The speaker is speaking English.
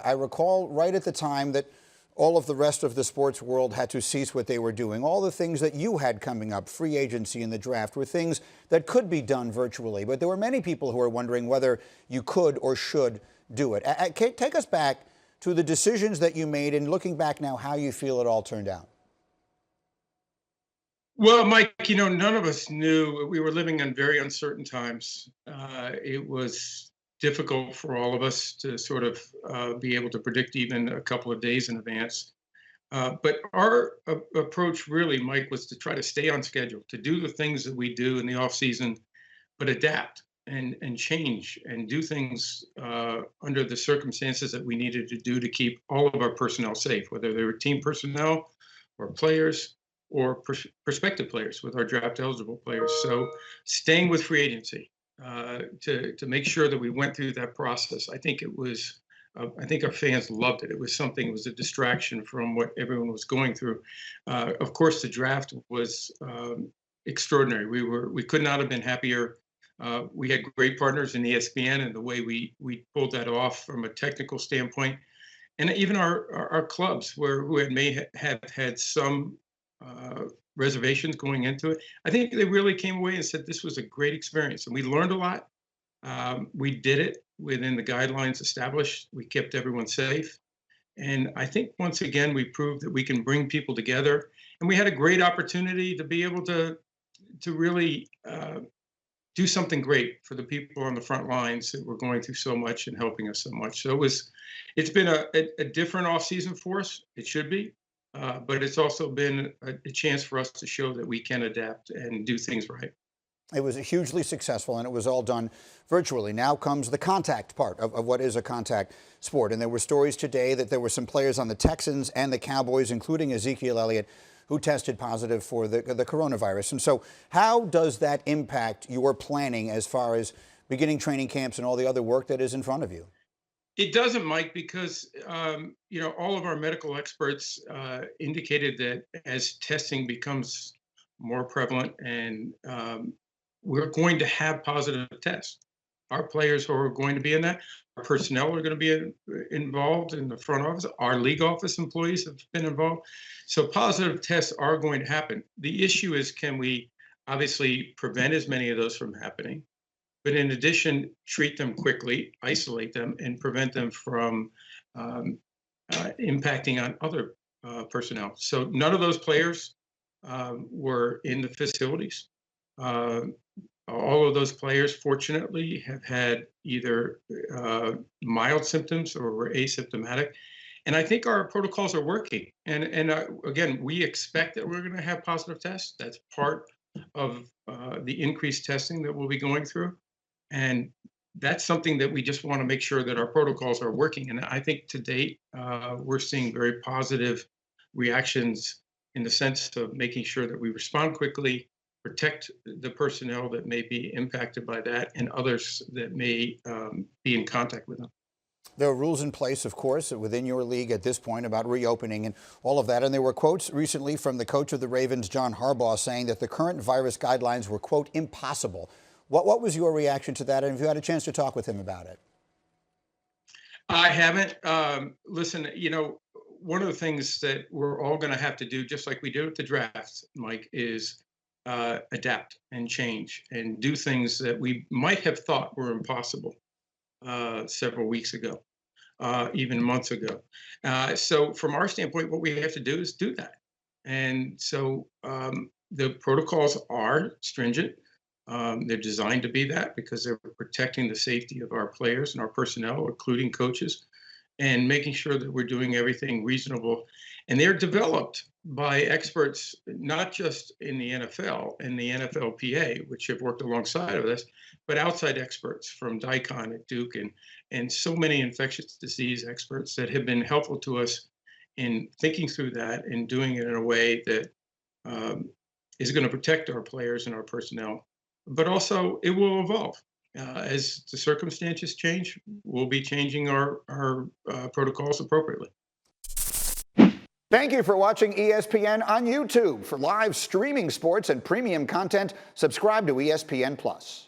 I recall right at the time that all of the rest of the sports world had to cease what they were doing. All the things that you had coming up, free agency and the draft, were things that could be done virtually. But there were many people who were wondering whether you could or should do it. Take us back to the decisions that you made, and looking back now, how you feel it all turned out. Well, Mike, none of us knew. We were living in very uncertain times. It was difficult for all of us to sort of be able to predict even a couple of days in advance. But our approach really, Mike, was to try to stay on schedule, to do the things that we do in the off season, but adapt and change and do things under the circumstances that we needed to do to keep all of our personnel safe, whether they were team personnel or players or prospective players with our draft eligible players. So staying with free agency to make sure that we went through that process. I think I think our fans loved it. It was a distraction from what everyone was going through. Of course, the draft was extraordinary. We could not have been happier. We had great partners in ESPN, and the way we pulled that off from a technical standpoint, and even our clubs who may have had some reservations going into it. I think they really came away and said this was a great experience, and we learned a lot. We did it within the guidelines established. We kept everyone safe, and I think once again we proved that we can bring people together. And we had a great opportunity to be able to really do something great for the people on the front lines that were going through so much and helping us so much. So it's been a different off season for us. It should be. But it's also been a chance for us to show that we can adapt and do things right. It was hugely successful, and it was all done virtually. Now comes the contact part of what is a contact sport. And there were stories today that there were some players on the Texans and the Cowboys, including Ezekiel Elliott, who tested positive for the coronavirus. And so how does that impact your planning as far as beginning training camps and all the other work that is in front of you? It doesn't, Mike, because all of our medical experts indicated that as testing becomes more prevalent, and we're going to have positive tests. Our players who are going to be in that, our personnel are going to be involved in the front office. Our league office employees have been involved. So positive tests are going to happen. The issue is, can we obviously prevent as many of those from happening? But in addition, treat them quickly, isolate them, and prevent them from impacting on other personnel. So none of those players were in the facilities. All of those players, fortunately, have had either mild symptoms or were asymptomatic. And I think our protocols are working. And again, we expect that we're going to have positive tests. That's part of the increased testing that we'll be going through. And that's something that we just want to make sure that our protocols are working. And I think to date, we're seeing very positive reactions in the sense of making sure that we respond quickly, protect the personnel that may be impacted by that, and others that may be in contact with them. There are rules in place, of course, within your league at this point about reopening and all of that. And there were quotes recently from the coach of the Ravens, John Harbaugh, saying that the current virus guidelines were, quote, impossible. What was your reaction to that? And have you had a chance to talk with him about it? I haven't. Listen, one of the things that we're all going to have to do, just like we did with the draft, Mike, is adapt and change and do things that we might have thought were impossible several weeks ago, even months ago. So from our standpoint, what we have to do is do that. And so the protocols are stringent. They're designed to be that because they're protecting the safety of our players and our personnel, including coaches, and making sure that we're doing everything reasonable. And they're developed by experts, not just in the NFL and the NFLPA, which have worked alongside of us, but outside experts from DICON at Duke and so many infectious disease experts that have been helpful to us in thinking through that and doing it in a way that is going to protect our players and our personnel. But also, it will evolve. As the circumstances change, we'll be changing our protocols appropriately. Thank you for watching ESPN on YouTube. For live streaming sports and premium content, subscribe to ESPN+.